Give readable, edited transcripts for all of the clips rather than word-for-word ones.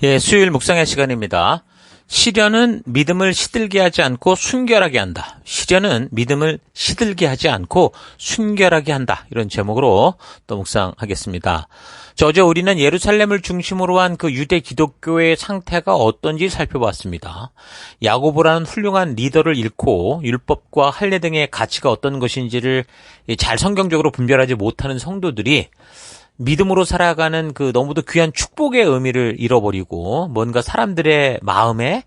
예, 수요일 묵상의 시간입니다. 시련은 믿음을 시들게 하지 않고 순결하게 한다. 시련은 믿음을 시들게 하지 않고 순결하게 한다. 이런 제목으로 또 묵상하겠습니다. 어제 우리는 예루살렘을 중심으로 한 그 유대 기독교의 상태가 어떤지 살펴봤습니다. 야고보라는 훌륭한 리더를 잃고 율법과 할례 등의 가치가 어떤 것인지를 잘 성경적으로 분별하지 못하는 성도들이 믿음으로 살아가는 그 너무도 귀한 축복의 의미를 잃어버리고 뭔가 사람들의 마음에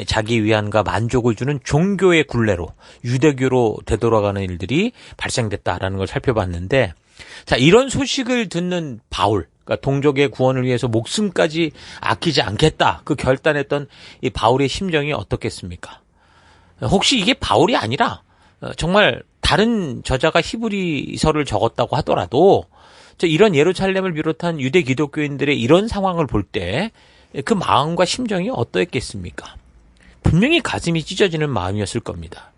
자기 위안과 만족을 주는 종교의 굴레로 유대교로 되돌아가는 일들이 발생됐다라는 걸 살펴봤는데, 자, 이런 소식을 듣는 바울, 그러니까 동족의 구원을 위해서 목숨까지 아끼지 않겠다, 그 결단했던 이 바울의 심정이 어떻겠습니까? 혹시 이게 바울이 아니라 정말 다른 저자가 히브리서를 적었다고 하더라도 이런 예루살렘을 비롯한 유대 기독교인들의 이런 상황을 볼 때 그 마음과 심정이 어떠했겠습니까? 분명히 가슴이 찢어지는 마음이었을 겁니다.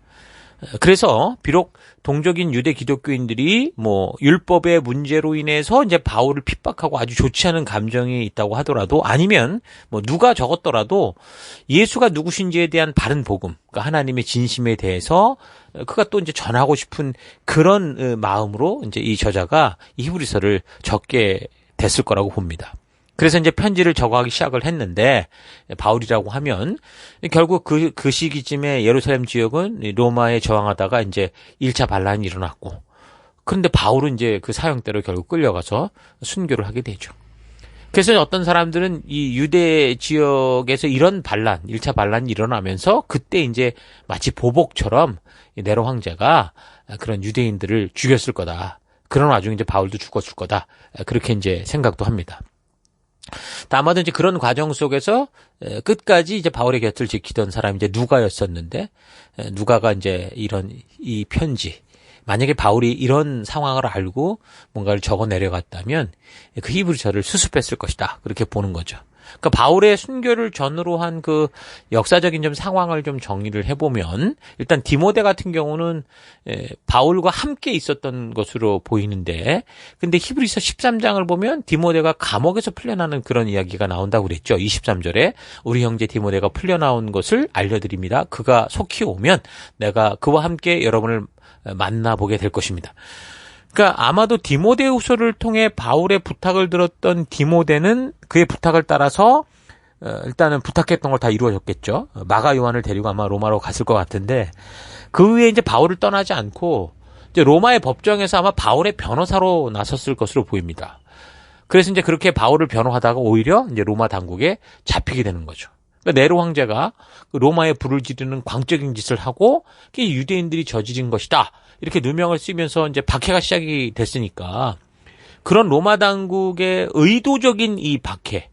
그래서 비록 동족인 유대 기독교인들이 율법의 문제로 인해서 이제 바울을 핍박하고 아주 좋지 않은 감정이 있다고 하더라도, 아니면 누가 적었더라도 예수가 누구신지에 대한 바른 복음, 그러니까 하나님의 진심에 대해서 그가 또 이제 전하고 싶은 그런 마음으로 이제 이 저자가 이 히브리서를 적게 됐을 거라고 봅니다. 그래서 이제 편지를 적어가기 시작을 했는데, 바울이라고 하면 결국 그 시기쯤에 예루살렘 지역은 로마에 저항하다가 이제 1차 반란이 일어났고, 그런데 바울은 이제 그 사형대로 결국 끌려가서 순교를 하게 되죠. 그래서 어떤 사람들은 이 유대 지역에서 이런 반란, 1차 반란이 일어나면서 그때 이제 마치 보복처럼 네로 황제가 그런 유대인들을 죽였을 거다. 그런 와중에 이제 바울도 죽었을 거다. 그렇게 이제 생각도 합니다. 아마도 이제 그런 과정 속에서 끝까지 이제 바울의 곁을 지키던 사람이 이제 누가였었는데, 누가가 이제 이 편지, 만약에 바울이 이런 상황을 알고 뭔가를 적어 내려갔다면 그 히브리서를 수습했을 것이다. 그렇게 보는 거죠. 그러니까 바울의 순교를 전후로 한 그 역사적인 좀 상황을 좀 정리를 해보면, 일단 디모데 같은 경우는 바울과 함께 있었던 것으로 보이는데, 근데 히브리서 13장을 보면 디모데가 감옥에서 풀려나는 그런 이야기가 나온다고 그랬죠. 23절에 우리 형제 디모데가 풀려나온 것을 알려드립니다. 그가 속히 오면 내가 그와 함께 여러분을 만나보게 될 것입니다. 그러니까 아마도 디모데후서를 통해 바울의 부탁을 들었던 디모데는 그의 부탁을 따라서 일단은 부탁했던 걸 다 이루어졌겠죠. 마가 요한을 데리고 아마 로마로 갔을 것 같은데, 그 후에 이제 바울을 떠나지 않고 이제 로마의 법정에서 아마 바울의 변호사로 나섰을 것으로 보입니다. 그래서 이제 그렇게 바울을 변호하다가 오히려 이제 로마 당국에 잡히게 되는 거죠. 그러니까 네로 황제가 로마에 불을 지르는 광적인 짓을 하고 그게 유대인들이 저지른 것이다, 이렇게 누명을 쓰면서 이제 박해가 시작이 됐으니까, 그런 로마 당국의 의도적인 이 박해,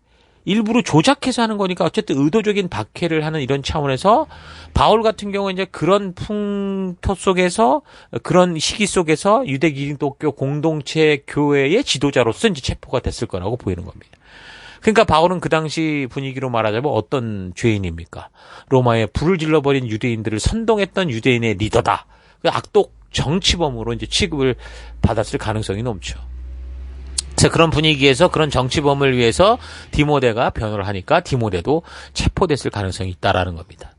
일부러 조작해서 하는 거니까 어쨌든 의도적인 박해를 하는 이런 차원에서 바울 같은 경우는 이제 그런 풍토 속에서, 그런 시기 속에서 유대 기독교 공동체 교회의 지도자로서 이제 체포가 됐을 거라고 보이는 겁니다. 그러니까 바울은 그 당시 분위기로 말하자면 어떤 죄인입니까? 로마에 불을 질러버린 유대인들을 선동했던 유대인의 리더다. 악독 정치범으로 이제 취급을 받았을 가능성이 높죠. 그래서 그런 분위기에서 그런 정치범을 위해서 디모데가 변호를 하니까 디모데도 체포됐을 가능성이 있다라는 겁니다.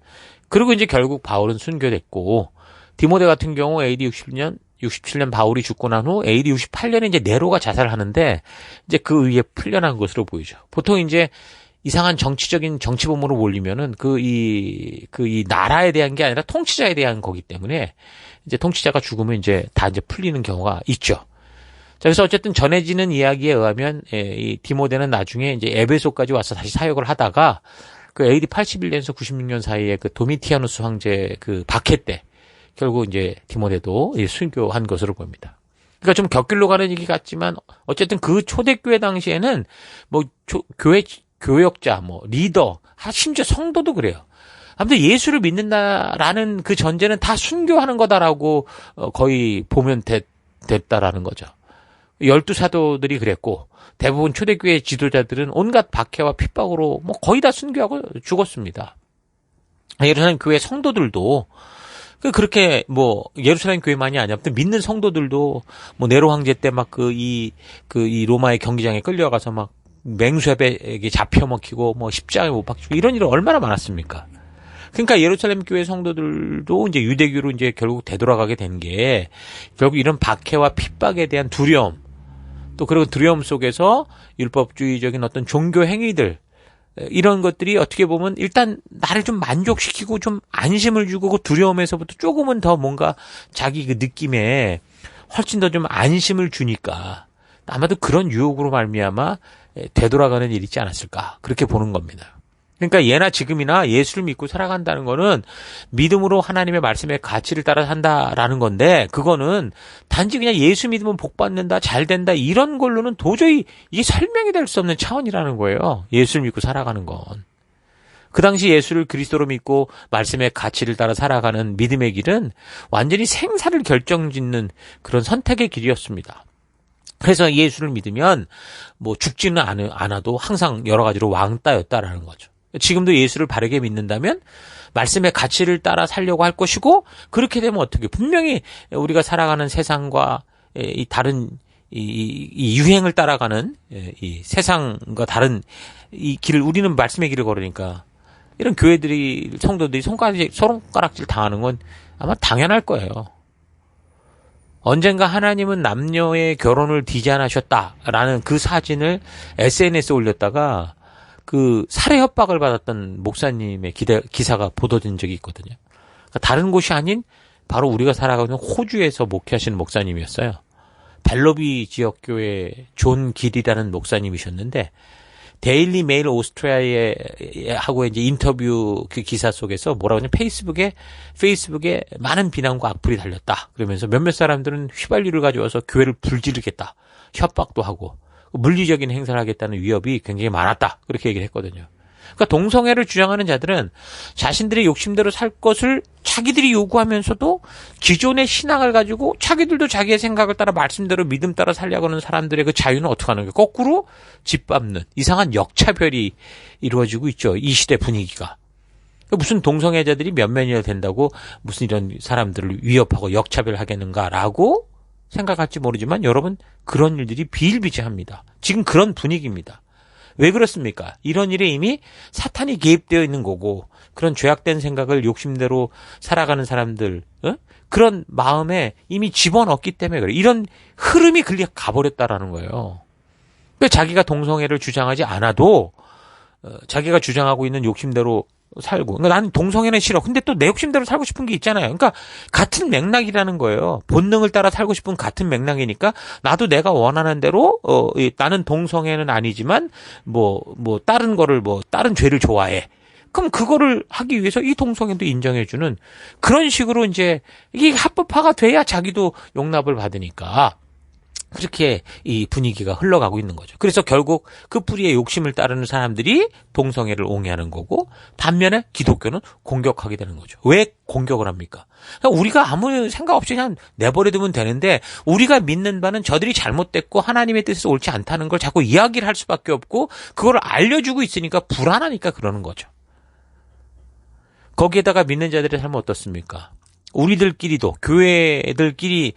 그리고 이제 결국 바울은 순교됐고, 디모데 같은 경우 AD 67년 바울이 죽고 난 후 AD 68년에 이제 네로가 자살하는데 이제 그 의에 풀려난 것으로 보이죠. 보통 이제 이상한 정치적인 정치범으로 몰리면은 이 나라에 대한 게 아니라 통치자에 대한 거기 때문에 이제 통치자가 죽으면 이제 다 이제 풀리는 경우가 있죠. 자, 그래서 어쨌든 전해지는 이야기에 의하면 이 디모데는 나중에 이제 에베소까지 와서 다시 사역을 하다가 그 AD 81년에서 96년 사이에 그 도미티아누스 황제 그 박해 때 결국 이제 디모데도 순교한 것으로 보입니다. 그러니까 좀 곁길로 가는 얘기 같지만 어쨌든 그 초대교회 당시에는 교역자, 리더, 심지어 성도도 그래요. 아무튼 예수를 믿는다라는 그 전제는 다 순교하는 거다라고 거의 보면 됐다라는 거죠. 12사도들이 그랬고, 대부분 초대교회 지도자들은 온갖 박해와 핍박으로 거의 다 순교하고 죽었습니다. 예루살렘 교회 성도들도 그렇게 예루살렘 교회만이 아니라 믿는 성도들도 네로 황제 때 이 로마의 경기장에 끌려가서 맹수에게 잡혀 먹히고 뭐 십자가에 못 박히고 이런 일은 얼마나 많았습니까? 그러니까 예루살렘 교회 성도들도 이제 유대교로 이제 결국 되돌아가게 된 게 결국 이런 박해와 핍박에 대한 두려움, 또 그리고 두려움 속에서 율법주의적인 어떤 종교 행위들, 이런 것들이 어떻게 보면 일단 나를 좀 만족시키고 좀 안심을 주고 그 두려움에서부터 조금은 더 뭔가 자기 그 느낌에 훨씬 더 좀 안심을 주니까 아마도 그런 유혹으로 말미암아 되돌아가는 일이 있지 않았을까, 그렇게 보는 겁니다. 그러니까 예나 지금이나 예수를 믿고 살아간다는 거는 믿음으로 하나님의 말씀의 가치를 따라 산다라는 건데, 그거는 단지 그냥 예수 믿으면 복 받는다, 잘 된다, 이런 걸로는 도저히 이게 설명이 될 수 없는 차원이라는 거예요. 예수를 믿고 살아가는 건. 그 당시 예수를 그리스도로 믿고 말씀의 가치를 따라 살아가는 믿음의 길은 완전히 생사를 결정짓는 그런 선택의 길이었습니다. 그래서 예수를 믿으면 뭐 죽지는 않아도 항상 여러 가지로 왕따였다라는 거죠. 지금도 예수를 바르게 믿는다면 말씀의 가치를 따라 살려고 할 것이고, 그렇게 되면 어떻게, 분명히 우리가 살아가는 세상과 이 다른 이 유행을 따라가는 이 세상과 다른 이 길을, 우리는 말씀의 길을 걸으니까 이런 교회들이, 성도들이 손가락질 당하는 건 아마 당연할 거예요. 언젠가 하나님은 남녀의 결혼을 디자인하셨다라는 그 사진을 SNS에 올렸다가 그 살해 협박을 받았던 목사님의 기사가 보도된 적이 있거든요. 그러니까 다른 곳이 아닌 바로 우리가 살아가는 호주에서 목회하시는 목사님이었어요. 벨로비 지역교회 존 길이라는 목사님이셨는데, 데일리 메일 오스트리아에 하고 이제 인터뷰 그 기사 속에서 뭐라고 하냐면 페이스북에 많은 비난과 악플이 달렸다. 그러면서 몇몇 사람들은 휘발유를 가져와서 교회를 불지르겠다, 협박도 하고 물리적인 행사를 하겠다는 위협이 굉장히 많았다, 그렇게 얘기를 했거든요. 그러니까 동성애를 주장하는 자들은 자신들의 욕심대로 살 것을 자기들이 요구하면서도 기존의 신앙을 가지고 자기들도 자기의 생각을 따라 말씀대로 믿음 따라 살려고 하는 사람들의 그 자유는 어떻게 하는 거예요? 거꾸로 짓밟는 이상한 역차별이 이루어지고 있죠, 이 시대 분위기가. 무슨 동성애자들이 몇 명이나 된다고 무슨 이런 사람들을 위협하고 역차별하겠는가라고 생각할지 모르지만, 여러분, 그런 일들이 비일비재합니다. 지금 그런 분위기입니다. 왜 그렇습니까? 이런 일에 이미 사탄이 개입되어 있는 거고, 그런 죄악된 생각을 욕심대로 살아가는 사람들, 그런 마음에 이미 집어넣기 때문에 그래요. 이런 흐름이 가버렸다라는 거예요. 그러니까 자기가 동성애를 주장하지 않아도 자기가 주장하고 있는 욕심대로 살고, 그러니까 나는 동성애는 싫어. 근데 또 내 욕심대로 살고 싶은 게 있잖아요. 그러니까 같은 맥락이라는 거예요. 본능을 따라 살고 싶은 같은 맥락이니까 나도 내가 원하는 대로 나는 동성애는 아니지만 다른 거를 다른 죄를 좋아해. 그럼 그거를 하기 위해서 이 동성애도 인정해주는 그런 식으로 이제 이게 합법화가 돼야 자기도 용납을 받으니까 그렇게 이 분위기가 흘러가고 있는 거죠. 그래서 결국 그 뿌리의 욕심을 따르는 사람들이 동성애를 옹호하는 거고, 반면에 기독교는 공격하게 되는 거죠. 왜 공격을 합니까? 그러니까 우리가 아무 생각 없이 그냥 내버려두면 되는데, 우리가 믿는 바는 저들이 잘못됐고 하나님의 뜻에서 옳지 않다는 걸 자꾸 이야기를 할 수밖에 없고, 그걸 알려주고 있으니까 불안하니까 그러는 거죠. 거기에다가 믿는 자들의 삶은 어떻습니까? 우리들끼리도, 교회들끼리,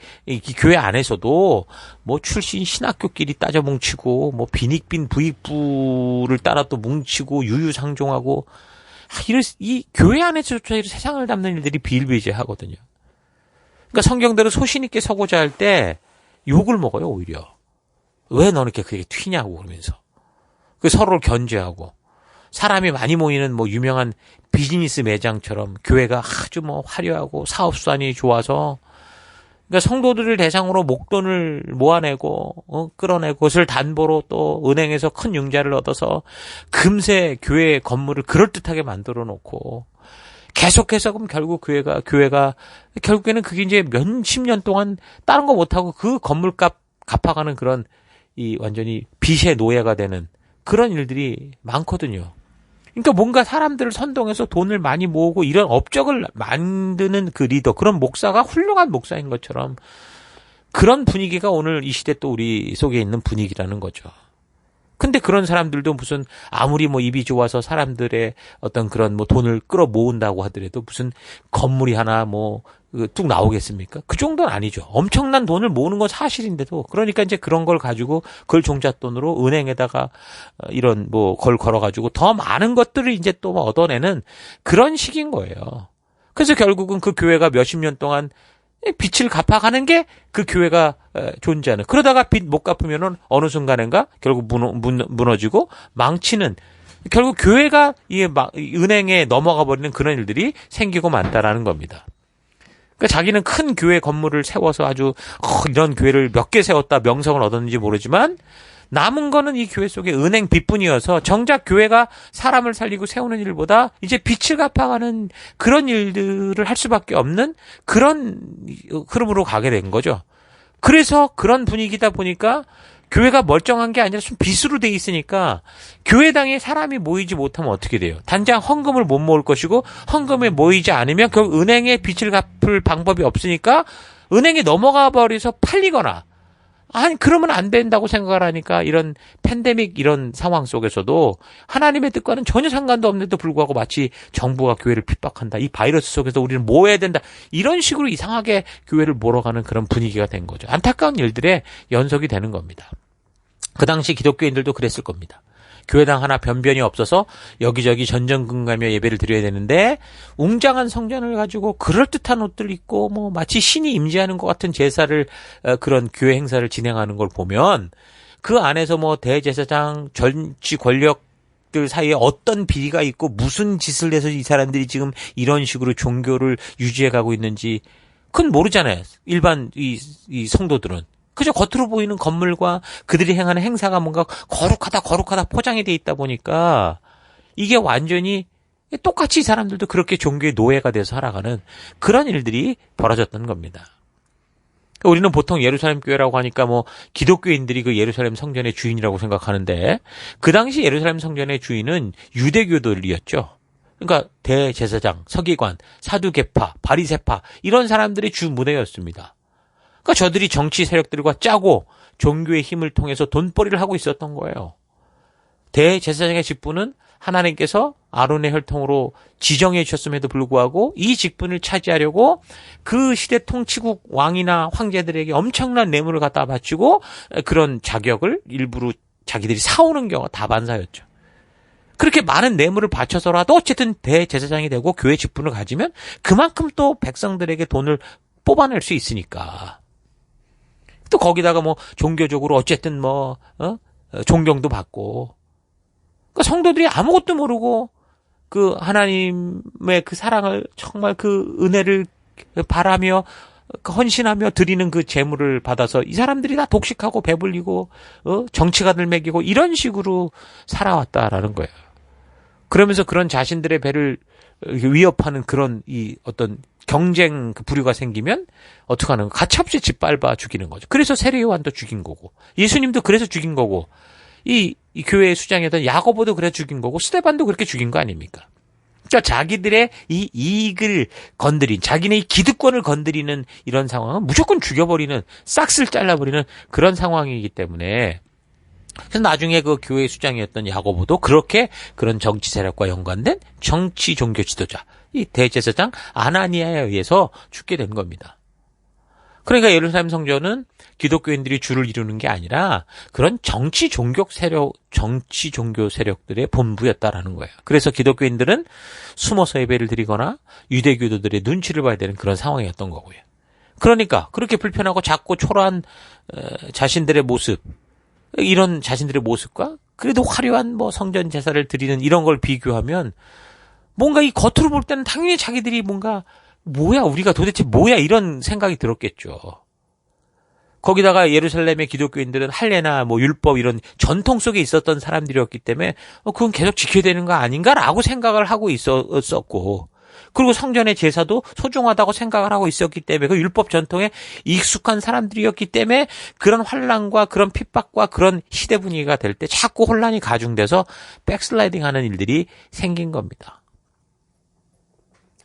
교회 안에서도 출신 신학교끼리 따져 뭉치고, 빈익빈 부익부를 따라 또 뭉치고 유유상종하고, 이 교회 안에서조차 세상을 담는 일들이 비일비재하거든요. 그러니까 성경대로 소신 있게 서고자 할 때 욕을 먹어요, 오히려. 왜 너는 그렇게 튀냐고 그러면서. 서로를 견제하고. 사람이 많이 모이는 유명한 비즈니스 매장처럼 교회가 아주 화려하고 사업수단이 좋아서, 그러니까 성도들을 대상으로 목돈을 모아내고 끌어내고 그것을 담보로 또 은행에서 큰 융자를 얻어서 금세 교회 건물을 그럴듯하게 만들어 놓고, 계속해서 그럼 결국 교회가 결국에는 그게 이제 몇십 년 동안 다른 거 못하고 그 건물값 갚아가는 그런 완전히 빚의 노예가 되는 그런 일들이 많거든요. 그러니까 뭔가 사람들을 선동해서 돈을 많이 모으고 이런 업적을 만드는 그 리더, 그런 목사가 훌륭한 목사인 것처럼 그런 분위기가 오늘 이 시대 또 우리 속에 있는 분위기라는 거죠. 근데 그런 사람들도 무슨 아무리 입이 좋아서 사람들의 어떤 그런 돈을 끌어 모은다고 하더라도 무슨 건물이 하나 뚝 나오겠습니까? 그 정도는 아니죠. 엄청난 돈을 모으는 건 사실인데도, 그러니까 이제 그런 걸 가지고 그걸 종잣돈으로 은행에다가 이런 걸 걸어가지고 더 많은 것들을 이제 또 얻어내는 그런 식인 거예요. 그래서 결국은 그 교회가 몇십 년 동안 빚을 갚아가는 게 그 교회가 존재하는. 그러다가 빚 못 갚으면은 어느 순간인가 결국 무너지고 망치는, 결국 교회가 은행에 넘어가 버리는 그런 일들이 생기고 만다라는 겁니다. 그러니까 자기는 큰 교회 건물을 세워서 아주 이런 교회를 몇 개 세웠다 명성을 얻었는지 모르지만 남은 거는 이 교회 속에 은행 빚뿐이어서 정작 교회가 사람을 살리고 세우는 일보다 이제 빚을 갚아가는 그런 일들을 할 수밖에 없는 그런 흐름으로 가게 된 거죠. 그래서 그런 분위기다 보니까 교회가 멀쩡한 게 아니라 좀 빚으로 돼 있으니까 교회당에 사람이 모이지 못하면 어떻게 돼요? 단장 헌금을 못 모을 것이고, 헌금에 모이지 않으면 결국 은행에 빚을 갚을 방법이 없으니까 은행에 넘어가 버려서 팔리거나, 아니 그러면 안 된다고 생각을 하니까 이런 팬데믹 이런 상황 속에서도 하나님의 뜻과는 전혀 상관도 없는데도 불구하고 마치 정부가 교회를 핍박한다, 이 바이러스 속에서 우리는 모여야 된다, 이런 식으로 이상하게 교회를 몰아가는 그런 분위기가 된 거죠. 안타까운 일들의 연속이 되는 겁니다. 그 당시 기독교인들도 그랬을 겁니다. 교회당 하나 변변이 없어서 여기저기 전전긍긍하며 예배를 드려야 되는데 웅장한 성전을 가지고 그럴듯한 옷들 입고 마치 신이 임재하는 것 같은 제사를, 그런 교회 행사를 진행하는 걸 보면 그 안에서 대제사장, 정치 권력들 사이에 어떤 비리가 있고 무슨 짓을 해서 이 사람들이 지금 이런 식으로 종교를 유지해 가고 있는지 그건 모르잖아요. 일반 이 성도들은. 그저 겉으로 보이는 건물과 그들이 행하는 행사가 뭔가 거룩하다 포장이 돼 있다 보니까 이게 완전히 똑같이 이 사람들도 그렇게 종교의 노예가 돼서 살아가는 그런 일들이 벌어졌던 겁니다. 우리는 보통 예루살렘 교회라고 하니까 기독교인들이 그 예루살렘 성전의 주인이라고 생각하는데 그 당시 예루살렘 성전의 주인은 유대교도들이었죠. 그러니까 대제사장, 서기관, 사두개파, 바리새파 이런 사람들이 주 무대였습니다. 그러니까 저들이 정치 세력들과 짜고 종교의 힘을 통해서 돈벌이를 하고 있었던 거예요. 대제사장의 직분은 하나님께서 아론의 혈통으로 지정해 주셨음에도 불구하고 이 직분을 차지하려고 그 시대 통치국 왕이나 황제들에게 엄청난 뇌물을 갖다 바치고 그런 자격을 일부러 자기들이 사오는 경우가 다반사였죠. 그렇게 많은 뇌물을 바쳐서라도 어쨌든 대제사장이 되고 교회 직분을 가지면 그만큼 또 백성들에게 돈을 뽑아낼 수 있으니까. 또 거기다가 종교적으로 어쨌든 존경도 받고. 그러니까 성도들이 아무것도 모르고 그 하나님의 그 사랑을 정말 그 은혜를 바라며 헌신하며 드리는 그 재물을 받아서 이 사람들이 다 독식하고 배불리고 정치가들 먹이고 이런 식으로 살아왔다라는 거예요. 그러면서 그런 자신들의 배를 위협하는 그런 이 어떤 경쟁 부류가 생기면 어떻게 하는 거? 가차없이 짓밟아 죽이는 거죠. 그래서 세례요한도 죽인 거고, 예수님도 그래서 죽인 거고, 이 교회의 수장이었던 야고보도 그래서 죽인 거고, 스데반도 그렇게 죽인 거 아닙니까? 그러니까 자기들의 이 이익을 건드린, 자기네 이 기득권을 건드리는 이런 상황은 무조건 죽여버리는, 싹쓸 잘라버리는 그런 상황이기 때문에, 그래서 나중에 그 교회 수장이었던 야고보도 그렇게 그런 정치 세력과 연관된 정치 종교 지도자, 이 대제사장 아나니아에 의해서 죽게 된 겁니다. 그러니까 예루살렘 성전은 기독교인들이 주를 이루는 게 아니라 그런 정치 종교 세력들의 본부였다라는 거예요. 그래서 기독교인들은 숨어서 예배를 드리거나 유대교도들의 눈치를 봐야 되는 그런 상황이었던 거고요. 그러니까 그렇게 불편하고 작고 초라한 자신들의 모습, 이런 자신들의 모습과 그래도 화려한 성전 제사를 드리는 이런 걸 비교하면 뭔가 이 겉으로 볼 때는 당연히 자기들이 뭔가 뭐야 우리가 도대체 뭐야 이런 생각이 들었겠죠. 거기다가 예루살렘의 기독교인들은 할례나 율법 이런 전통 속에 있었던 사람들이었기 때문에 그건 계속 지켜야 되는 거 아닌가라고 생각을 하고 있었고, 그리고 성전의 제사도 소중하다고 생각을 하고 있었기 때문에 그 율법 전통에 익숙한 사람들이었기 때문에 그런 환난과 그런 핍박과 그런 시대 분위기가 될 때 자꾸 혼란이 가중돼서 백슬라이딩하는 일들이 생긴 겁니다.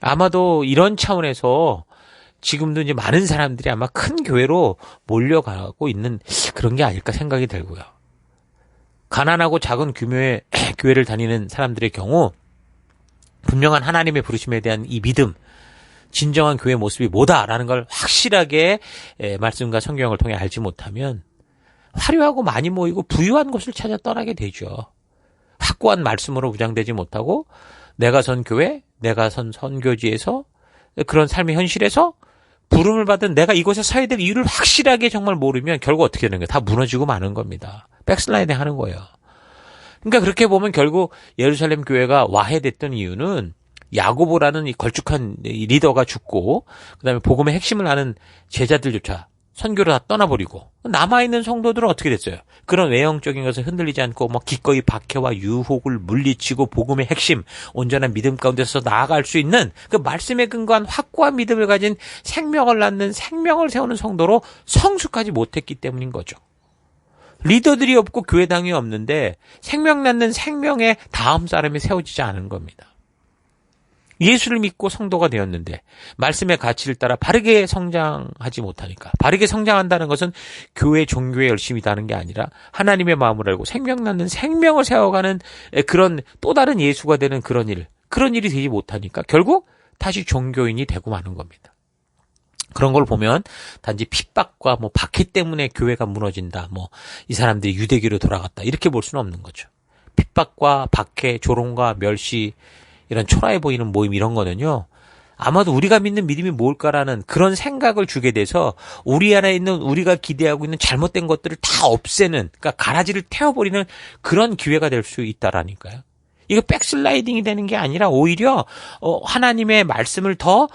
아마도 이런 차원에서 지금도 이제 많은 사람들이 아마 큰 교회로 몰려가고 있는 그런 게 아닐까 생각이 들고요. 가난하고 작은 규모의 교회를 다니는 사람들의 경우 분명한 하나님의 부르심에 대한 이 믿음, 진정한 교회 모습이 뭐다라는 걸 확실하게 말씀과 성경을 통해 알지 못하면 화려하고 많이 모이고 부유한 곳을 찾아 떠나게 되죠. 확고한 말씀으로 무장되지 못하고 내가 선 교회, 내가 선 선교지에서 그런 삶의 현실에서 부름을 받은 내가 이곳에 서야 될 이유를 확실하게 정말 모르면 결국 어떻게 되는 거예요? 다 무너지고 마는 겁니다. 백슬라이딩 하는 거예요. 그러니까 그렇게 보면 결국 예루살렘 교회가 와해됐던 이유는 야고보라는 이 걸쭉한 리더가 죽고 그다음에 복음의 핵심을 아는 제자들조차 선교를 다 떠나버리고 남아있는 성도들은 어떻게 됐어요? 그런 외형적인 것을 흔들리지 않고 기꺼이 박해와 유혹을 물리치고 복음의 핵심, 온전한 믿음 가운데서 나아갈 수 있는 그 말씀에 근거한 확고한 믿음을 가진 생명을 낳는 생명을 세우는 성도로 성숙하지 못했기 때문인 거죠. 리더들이 없고 교회당이 없는데 생명 낳는 생명의 다음 사람이 세워지지 않은 겁니다. 예수를 믿고 성도가 되었는데 말씀의 가치를 따라 바르게 성장하지 못하니까, 바르게 성장한다는 것은 교회 종교에 열심히 다는 게 아니라 하나님의 마음을 알고 생명 낳는 생명을 세워가는 그런 또 다른 예수가 되는 그런 일이 되지 못하니까 결국 다시 종교인이 되고 마는 겁니다. 그런 걸 보면 단지 핍박과 박해 때문에 교회가 무너진다, 이 사람들이 유대교로 돌아갔다 이렇게 볼 수는 없는 거죠. 핍박과 박해, 조롱과 멸시, 이런 초라해 보이는 모임 이런 거는요, 아마도 우리가 믿는 믿음이 뭘까라는 그런 생각을 주게 돼서 우리 안에 있는 우리가 기대하고 있는 잘못된 것들을 다 없애는, 그러니까 가라지를 태워버리는 그런 기회가 될 수 있다라니까요. 이거 백슬라이딩이 되는 게 아니라 오히려 하나님의 말씀을 더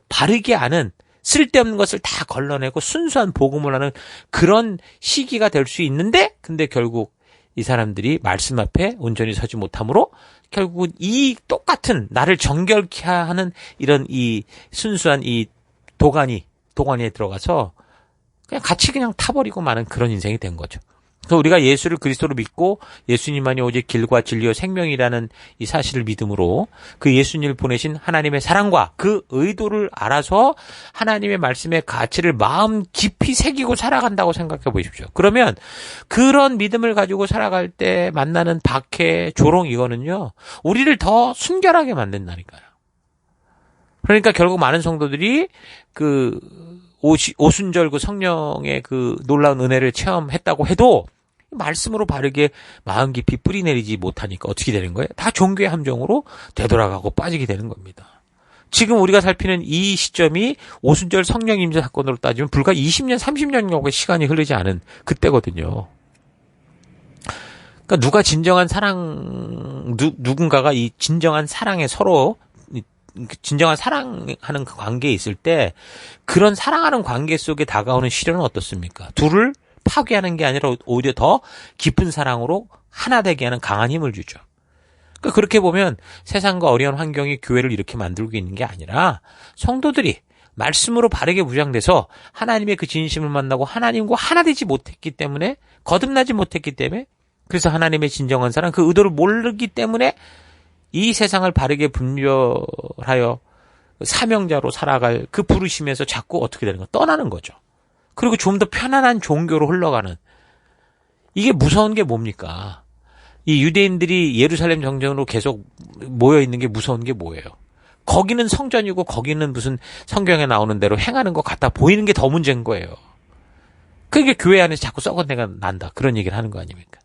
바르게 아는, 쓸데없는 것을 다 걸러내고 순수한 복음을 하는 그런 시기가 될 수 있는데, 근데 결국 이 사람들이 말씀 앞에 온전히 서지 못함으로 결국은 이 똑같은 나를 정결케 하는 이런 이 순수한 이 도가니에 들어가서 그냥 타버리고 마는 그런 인생이 된 거죠. 그래서 우리가 예수를 그리스도로 믿고 예수님만이 오직 길과 진리와 생명이라는 이 사실을 믿음으로 그 예수님을 보내신 하나님의 사랑과 그 의도를 알아서 하나님의 말씀의 가치를 마음 깊이 새기고 살아간다고 생각해 보십시오. 그러면 그런 믿음을 가지고 살아갈 때 만나는 박해, 조롱 이거는요, 우리를 더 순결하게 만든다니까요. 그러니까 결국 많은 성도들이 그 오순절 그 성령의 그 놀라운 은혜를 체험했다고 해도 말씀으로 바르게 마음 깊이 뿌리내리지 못하니까 어떻게 되는 거예요? 다 종교의 함정으로 되돌아가고 빠지게 되는 겁니다. 지금 우리가 살피는 이 시점이 오순절 성령 임재 사건으로 따지면 불과 20년, 30년 정도의 시간이 흐르지 않은 그때거든요. 그러니까 누가 진정한 누군가가 이 진정한 사랑에 서로 진정한 사랑하는 관계에 있을 때 그런 사랑하는 관계 속에 다가오는 시련은 어떻습니까? 둘을 파괴하는 게 아니라 오히려 더 깊은 사랑으로 하나 되게 하는 강한 힘을 주죠. 그러니까 그렇게 보면 세상과 어려운 환경이 교회를 이렇게 만들고 있는 게 아니라 성도들이 말씀으로 바르게 무장돼서 하나님의 그 진심을 만나고 하나님과 하나 되지 못했기 때문에, 거듭나지 못했기 때문에, 그래서 하나님의 진정한 사랑, 그 의도를 모르기 때문에 이 세상을 바르게 분별하여 사명자로 살아갈 그 부르심에서 자꾸 어떻게 되는 거, 떠나는 거죠. 그리고 좀 더 편안한 종교로 흘러가는, 이게 무서운 게 뭡니까? 이 유대인들이 예루살렘 정전으로 계속 모여 있는 게 무서운 게 뭐예요? 거기는 성전이고 거기는 무슨 성경에 나오는 대로 행하는 것 같아 보이는 게 더 문제인 거예요. 그게 교회 안에서 자꾸 썩은 데가 난다, 그런 얘기를 하는 거 아닙니까?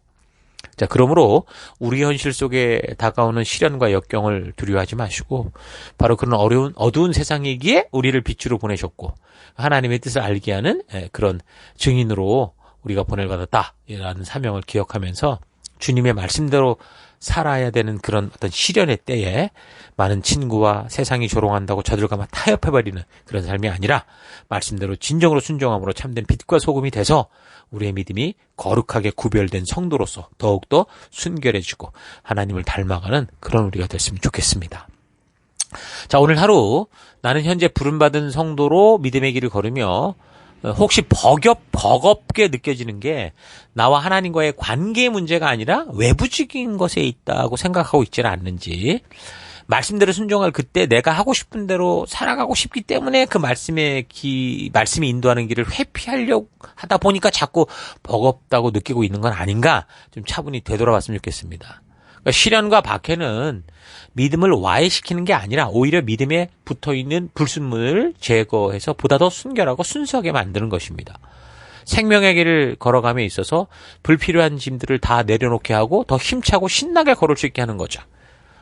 자, 그러므로 우리 현실 속에 다가오는 시련과 역경을 두려워하지 마시고 바로 그런 어두운 세상이기에 우리를 빛으로 보내셨고 하나님의 뜻을 알게 하는 그런 증인으로 우리가 보낼 받았다라는 사명을 기억하면서 주님의 말씀대로 살아야 되는 그런 어떤 시련의 때에 많은 친구와 세상이 조롱한다고 저들과 막 타협해버리는 그런 삶이 아니라 말씀대로 진정으로 순종함으로 참된 빛과 소금이 돼서 우리의 믿음이 거룩하게 구별된 성도로서 더욱더 순결해지고 하나님을 닮아가는 그런 우리가 됐으면 좋겠습니다. 자, 오늘 하루 나는 현재 부름받은 성도로 믿음의 길을 걸으며 혹시 버겁게 느껴지는 게 나와 하나님과의 관계의 문제가 아니라 외부적인 것에 있다고 생각하고 있지는 않는지, 말씀대로 순종할 그때 내가 하고 싶은 대로 살아가고 싶기 때문에 그 말씀이 인도하는 길을 회피하려고 하다 보니까 자꾸 버겁다고 느끼고 있는 건 아닌가, 좀 차분히 되돌아봤으면 좋겠습니다. 그러니까 시련과 박해는 믿음을 와해시키는 게 아니라 오히려 믿음에 붙어있는 불순물을 제거해서 보다 더 순결하고 순수하게 만드는 것입니다. 생명의 길을 걸어감에 있어서 불필요한 짐들을 다 내려놓게 하고 더 힘차고 신나게 걸을 수 있게 하는 거죠.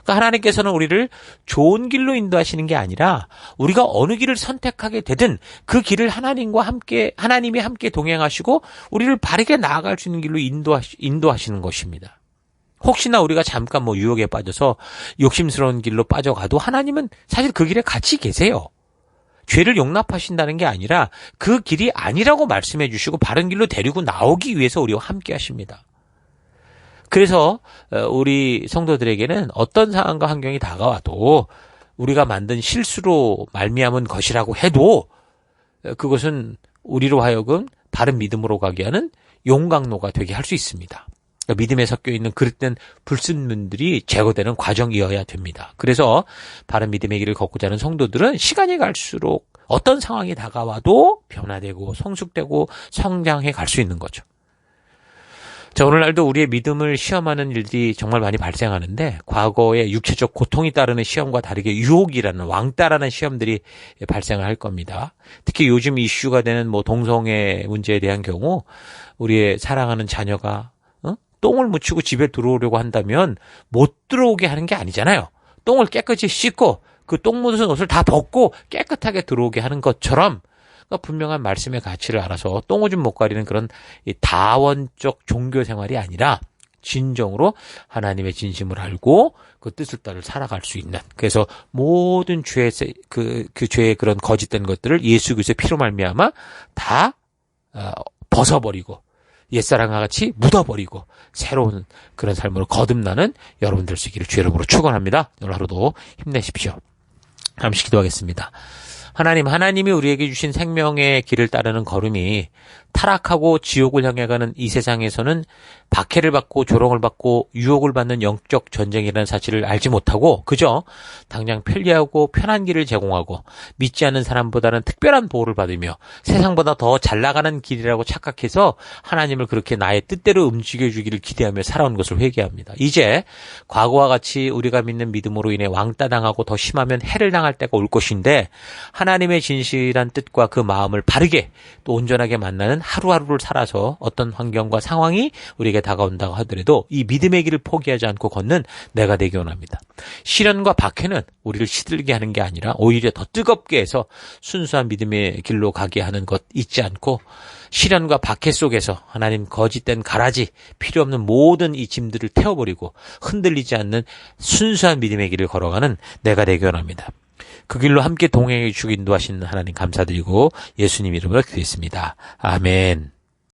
그러니까 하나님께서는 우리를 좋은 길로 인도하시는 게 아니라 우리가 어느 길을 선택하게 되든 그 길을 하나님이 함께 동행하시고 우리를 바르게 나아갈 수 있는 길로 인도하시는 것입니다. 혹시나 우리가 잠깐 유혹에 빠져서 욕심스러운 길로 빠져가도 하나님은 사실 그 길에 같이 계세요. 죄를 용납하신다는 게 아니라 그 길이 아니라고 말씀해 주시고 바른 길로 데리고 나오기 위해서 우리와 함께 하십니다. 그래서 우리 성도들에게는 어떤 상황과 환경이 다가와도 우리가 만든 실수로 말미암은 것이라고 해도 그것은 우리로 하여금 바른 믿음으로 가게 하는 용광로가 되게 할 수 있습니다. 믿음에 섞여 있는 그릇된 불순물들이 제거되는 과정이어야 됩니다. 그래서 바른 믿음의 길을 걷고자 하는 성도들은 시간이 갈수록 어떤 상황이 다가와도 변화되고 성숙되고 성장해 갈 수 있는 거죠. 자, 오늘날도 우리의 믿음을 시험하는 일들이 정말 많이 발생하는데 과거의 육체적 고통이 따르는 시험과 다르게 유혹이라는 왕따라는 시험들이 발생을 할 겁니다. 특히 요즘 이슈가 되는 동성애 문제에 대한 경우 우리의 사랑하는 자녀가 똥을 묻히고 집에 들어오려고 한다면 못 들어오게 하는 게 아니잖아요. 똥을 깨끗이 씻고 그 똥 묻은 옷을 다 벗고 깨끗하게 들어오게 하는 것처럼 분명한 말씀의 가치를 알아서 똥오줌 못 가리는 그런 다원적 종교 생활이 아니라 진정으로 하나님의 진심을 알고 그 뜻을 따라 살아갈 수 있는, 그래서 모든 죄의 죄의 그런 거짓된 것들을 예수 그리스도의 피로 말미암아 다 벗어버리고 옛사람과 같이 묻어버리고 새로운 그런 삶으로 거듭나는 여러분 될 수 있기를 주의 이름으로 축원합니다. 오늘 하루도 힘내십시오. 잠시 기도하겠습니다. 하나님이 우리에게 주신 생명의 길을 따르는 걸음이 타락하고 지옥을 향해 가는 이 세상에서는 박해를 받고 조롱을 받고 유혹을 받는 영적 전쟁이라는 사실을 알지 못하고 그저 당장 편리하고 편한 길을 제공하고 믿지 않는 사람보다는 특별한 보호를 받으며 세상보다 더 잘 나가는 길이라고 착각해서 하나님을 그렇게 나의 뜻대로 움직여주기를 기대하며 살아온 것을 회개합니다. 이제 과거와 같이 우리가 믿는 믿음으로 인해 왕따당하고 더 심하면 해를 당할 때가 올 것인데 하나님의 진실한 뜻과 그 마음을 바르게 또 온전하게 만나는 하루하루를 살아서 어떤 환경과 상황이 우리에게 다가온다고 하더라도 이 믿음의 길을 포기하지 않고 걷는 내가 되기 원합니다. 시련과 박해는 우리를 시들게 하는 게 아니라 오히려 더 뜨겁게 해서 순수한 믿음의 길로 가게 하는 것 잊지 않고 시련과 박해 속에서 하나님 거짓된 가라지 필요 없는 모든 이 짐들을 태워버리고 흔들리지 않는 순수한 믿음의 길을 걸어가는 내가 되기 원합니다. 그 길로 함께 동행해 주시고 인도하시는 하나님 감사드리고 예수님 이름으로 기도했습니다. 아멘.